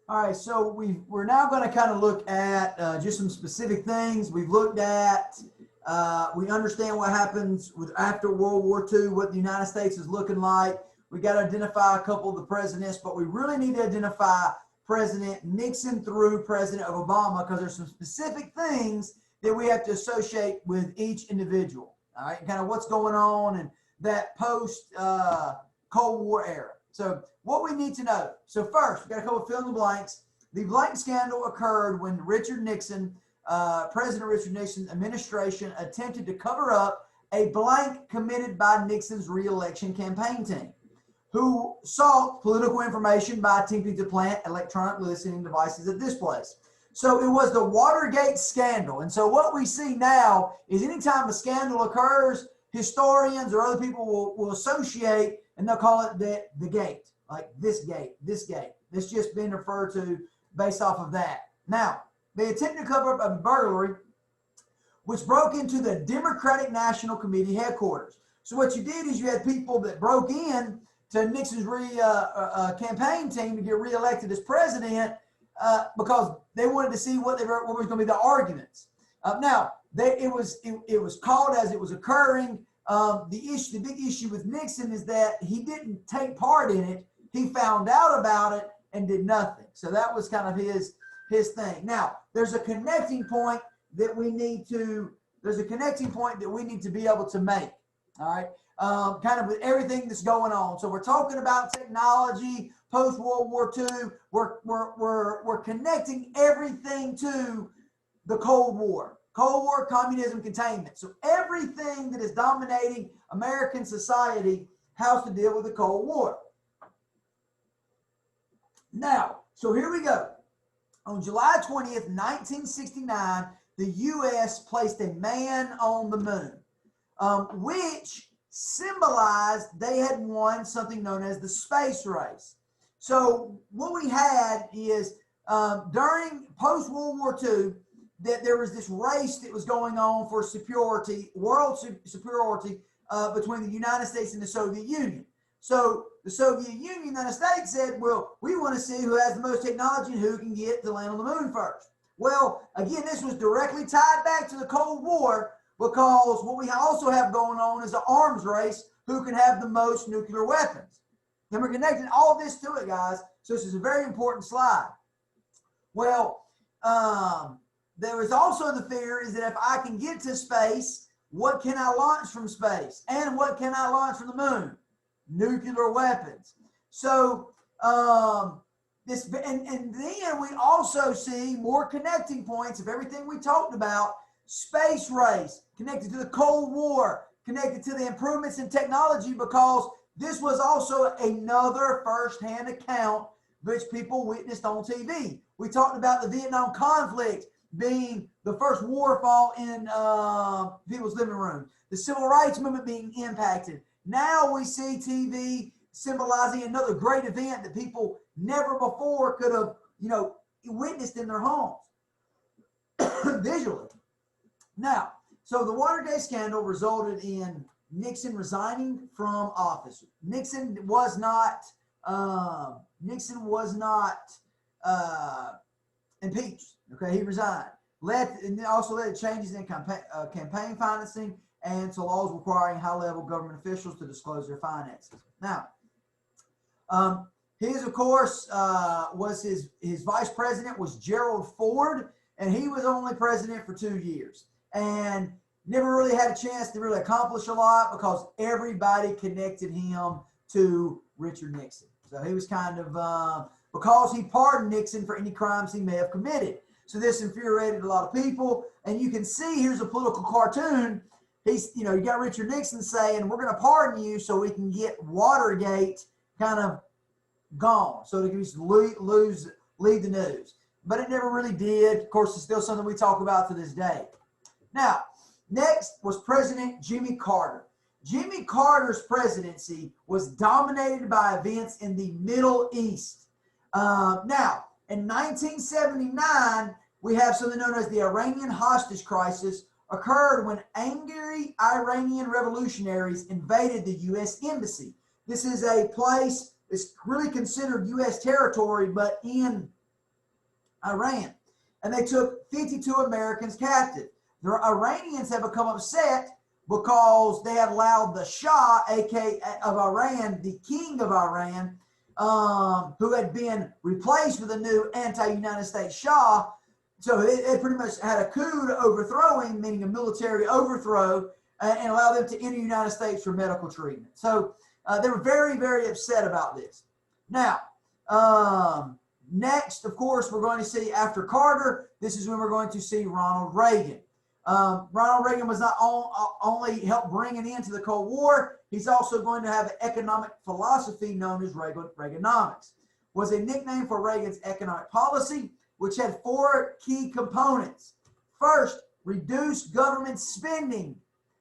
All right, so we're now going to kind of look at just some specific things. We've looked at, we understand what happens with after World War II, what the United States is looking like. We got to identify a couple of the presidents, but we really need to identify President Nixon through President Obama because there's some specific things that we have to associate with each individual. All right, kind of what's going on and that post Cold War era. So what we need to know. So first, we got a couple of fill in the blanks. The blank scandal occurred when President Richard Nixon's administration attempted to cover up a blank committed by Nixon's re-election campaign team, who sought political information by attempting to plant electronic listening devices at this place. So it was the Watergate scandal. And so what we see now is anytime a scandal occurs, historians or other people will associate and they'll call it the gate, like this gate, this gate. It's just been referred to based off of that. Now, they attempted to cover up a burglary which broke into the Democratic National Committee headquarters. So what you did is you had people that broke in to Nixon's campaign team to get reelected as president because they wanted to see what was going to be the arguments. It was called as it was occurring. The big issue with Nixon is that he didn't take part in it. He found out about it and did nothing. So that was kind of his thing. Now, there's a connecting point that we need to be able to make. All right. Kind of with everything that's going on. So we're talking about technology, post World War II. We're connecting everything to the Cold War. Cold War, communism, containment. So everything that is dominating American society has to deal with the Cold War. Now, so here we go. On July 20th, 1969, the U.S. placed a man on the moon, which symbolized they had won something known as the space race. So what we had is during post-World War II, that there was this race that was going on for superiority, world superiority between the United States and the Soviet Union. So the Soviet Union, the United States said, well, we want to see who has the most technology and who can get to land on the moon first. Well, again, this was directly tied back to the Cold War because what we also have going on is an arms race, who can have the most nuclear weapons. And we're connecting all this to it, guys. So this is a very important slide. Well, there is also the fear is that if I can get to space, what can I launch from space? And what can I launch from the moon? Nuclear weapons. So and then we also see more connecting points of everything we talked about. Space race, connected to the Cold War, connected to the improvements in technology, because this was also another first-hand account which people witnessed on TV. We talked about the Vietnam conflict being the first war fought in people's living room, the civil rights movement being impacted. Now we see TV symbolizing another great event that people never before could have, witnessed in their homes visually. Now, so the Watergate scandal resulted in Nixon resigning from office. Nixon was not impeached. Okay, he resigned. And also led to changes in campaign financing and to laws requiring high-level government officials to disclose their finances. Now, his, of course, was his vice president was Gerald Ford, and he was only president for 2 years, and never really had a chance to really accomplish a lot because everybody connected him to Richard Nixon. So he was kind of because he pardoned Nixon for any crimes he may have committed. So this infuriated a lot of people, and you can see here's a political cartoon. You got Richard Nixon saying, we're going to pardon you so we can get Watergate kind of gone, so they can just leave the news. But it never really did. Of course, it's still something we talk about to this day. Now, next was President Jimmy Carter. Jimmy Carter's presidency was dominated by events in the Middle East. Now, in 1979, we have something known as the Iranian hostage crisis occurred when angry Iranian revolutionaries invaded the U.S. Embassy. This is a place that's really considered U.S. territory, but in Iran. And they took 52 Americans captive. The Iranians have become upset because they had allowed the Shah, aka of Iran, the king of Iran, who had been replaced with a new anti-United States Shah. So it pretty much had a coup to overthrow him, meaning a military overthrow, and allow them to enter the United States for medical treatment. So they were very, very upset about this. Now, next, of course, we're going to see after Carter, this is when we're going to see Ronald Reagan. Ronald Reagan was not only helped bring an end to the Cold War, he's also going to have an economic philosophy known as Reaganomics. Was a nickname for Reagan's economic policy, which had 4 key components. First, reduce government spending.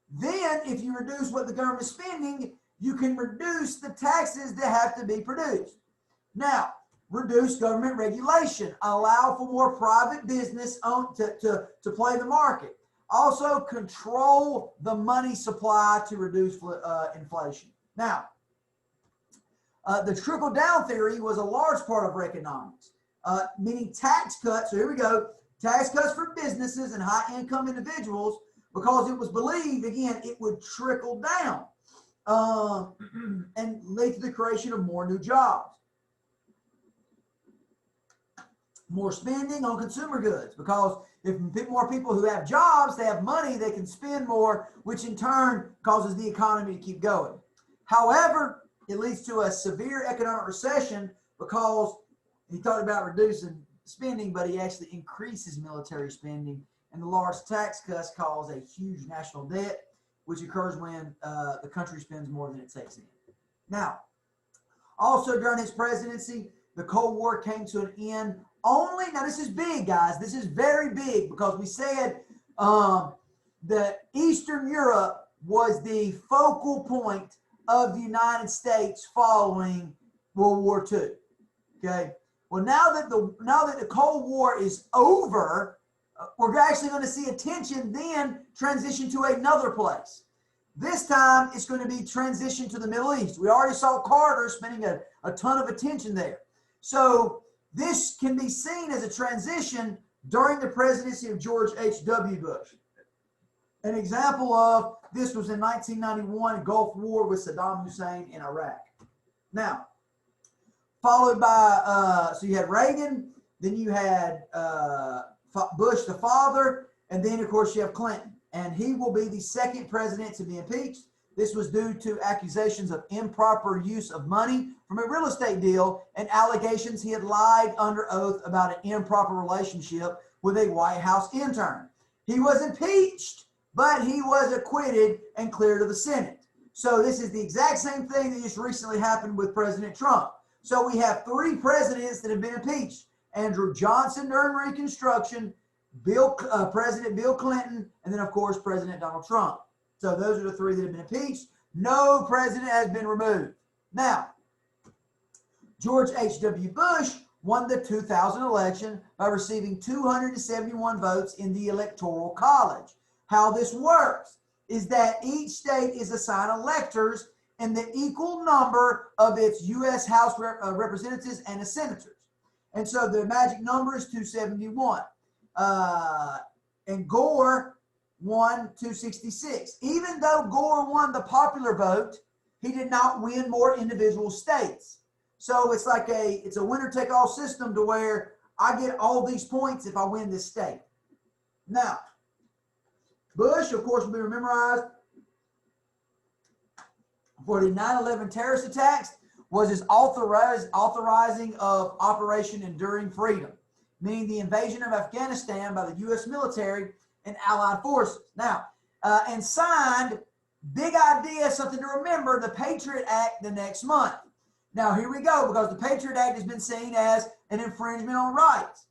Then, if you reduce what the government is spending, you can reduce the taxes that have to be produced. Now, reduce government regulation. Allow for more private business to play the market. Also, control the money supply to reduce inflation. Now, the trickle-down theory was a large part of Reaganomics, meaning tax cuts. So here we go. Tax cuts for businesses and high-income individuals, because it was believed, again, it would trickle down and lead to the creation of more new jobs. More spending on consumer goods, because if more people who have jobs, they have money, they can spend more, which in turn causes the economy to keep going. However, it leads to a severe economic recession, because he talked about reducing spending, but he actually increases military spending, and the large tax cuts cause a huge national debt, which occurs when the country spends more than it takes in. Now, also during his presidency, the Cold War came to an end only, now this is big, guys, this is very big, because we said that Eastern Europe was the focal point of the United States following World War II. Okay, well, now that the Cold War is over, we're actually going to see attention then transition to another place. This time it's going to be transition to the Middle East. We already saw Carter spending a ton of attention there. So this can be seen as a transition during the presidency of George H.W. Bush. An example of this was in 1991 Gulf War with Saddam Hussein in Iraq. Now, followed by, so you had Reagan, then you had Bush the father, and then of course you have Clinton. And he will be the second president to be impeached. This was due to accusations of improper use of money from a real estate deal and allegations he had lied under oath about an improper relationship with a White House intern. He was impeached, but he was acquitted and cleared of the Senate. So this is the exact same thing that just recently happened with President Trump. So we have 3 presidents that have been impeached: Andrew Johnson during Reconstruction, President Bill Clinton, and then of course President Donald Trump. So those are the 3 that have been impeached. No president has been removed. Now, George H.W. Bush won the 2000 election by receiving 271 votes in the Electoral College. How this works is that each state is assigned electors in the equal number of its U.S. House representatives and its senators. And so the magic number is 271. And Gore won 266. Even though Gore won the popular vote, he did not win more individual states. So it's like it's a winner-take-all system, to where I get all these points if I win this state. Now, Bush, of course, will be memorized for the 9/11 terrorist attacks, was his authorizing of Operation Enduring Freedom, meaning the invasion of Afghanistan by the U.S. military and allied forces. Now, and signed, big idea, something to remember, the Patriot Act the next month. Now, here we go, because the Patriot Act has been seen as an infringement on rights,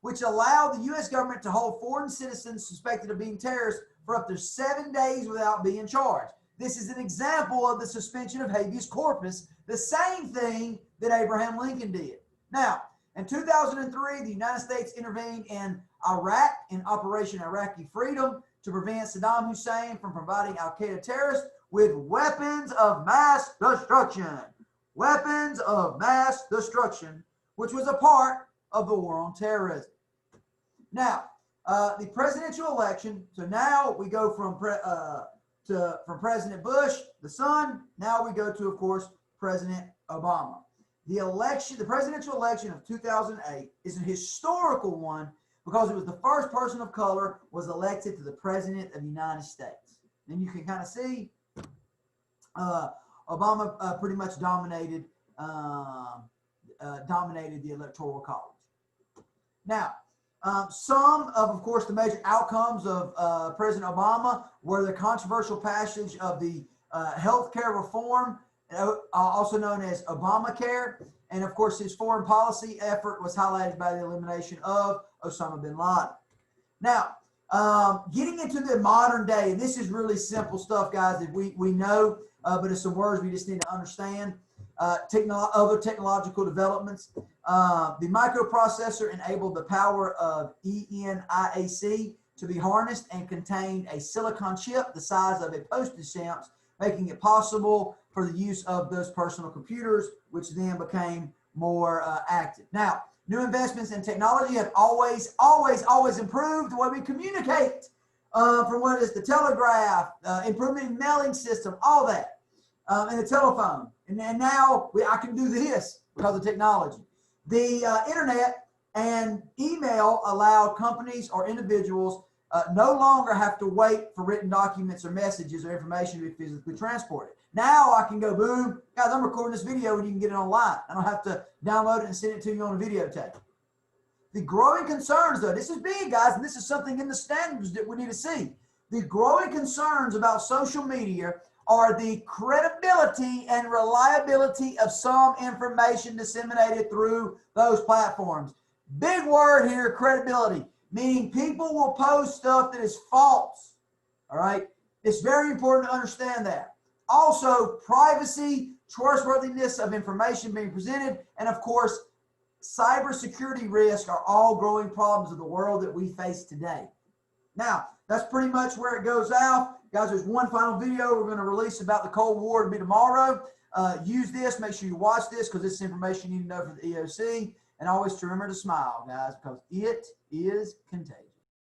which allowed the U.S. government to hold foreign citizens suspected of being terrorists for up to 7 days without being charged. This is an example of the suspension of habeas corpus, the same thing that Abraham Lincoln did. Now, in 2003, the United States intervened in Iraq in Operation Iraqi Freedom to prevent Saddam Hussein from providing al-Qaeda terrorists with weapons of mass destruction. Weapons of mass destruction, which was a part of the war on terrorism. Now, the presidential election. So now we go from from President Bush, the son. Now we go to, of course, President Obama. The presidential election of 2008 is a historical one because it was the first person of color was elected to the president of the United States. And you can kind of see Obama pretty much dominated the Electoral College. Now, some of course, the major outcomes of President Obama were the controversial passage of the health care reform, also known as Obamacare. And of course, his foreign policy effort was highlighted by the elimination of Osama bin Laden. Now, getting into the modern day, and this is really simple stuff, guys, that we know, but it's some words we just need to understand. Other technological developments. The microprocessor enabled the power of ENIAC to be harnessed and contained a silicon chip the size of a postage stamp, making it possible for the use of those personal computers, which then became more active. Now, new investments in technology have always improved the way we communicate. From what is the telegraph, improvement in mailing system, all that, and the telephone. And now I can do this because of technology. The internet and email allowed companies or individuals no longer have to wait for written documents or messages or information to be physically transported. Now I can go, boom, guys, I'm recording this video and you can get it online. I don't have to download it and send it to you on a videotape. The growing concerns, though, this is big, guys, and this is something in the standards that we need to see. The growing concerns about social media are the credibility and reliability of some information disseminated through those platforms. Big word here, credibility, meaning people will post stuff that is false. All right? It's very important to understand that. Also, privacy, trustworthiness of information being presented, and of course, cybersecurity risk are all growing problems of the world that we face today. Now, that's pretty much where it goes out. Guys, there's one final video we're going to release about the Cold War. It'll be tomorrow. Use this. Make sure you watch this because this is information you need to know for the EOC. And always to remember to smile, guys, because it is contagious.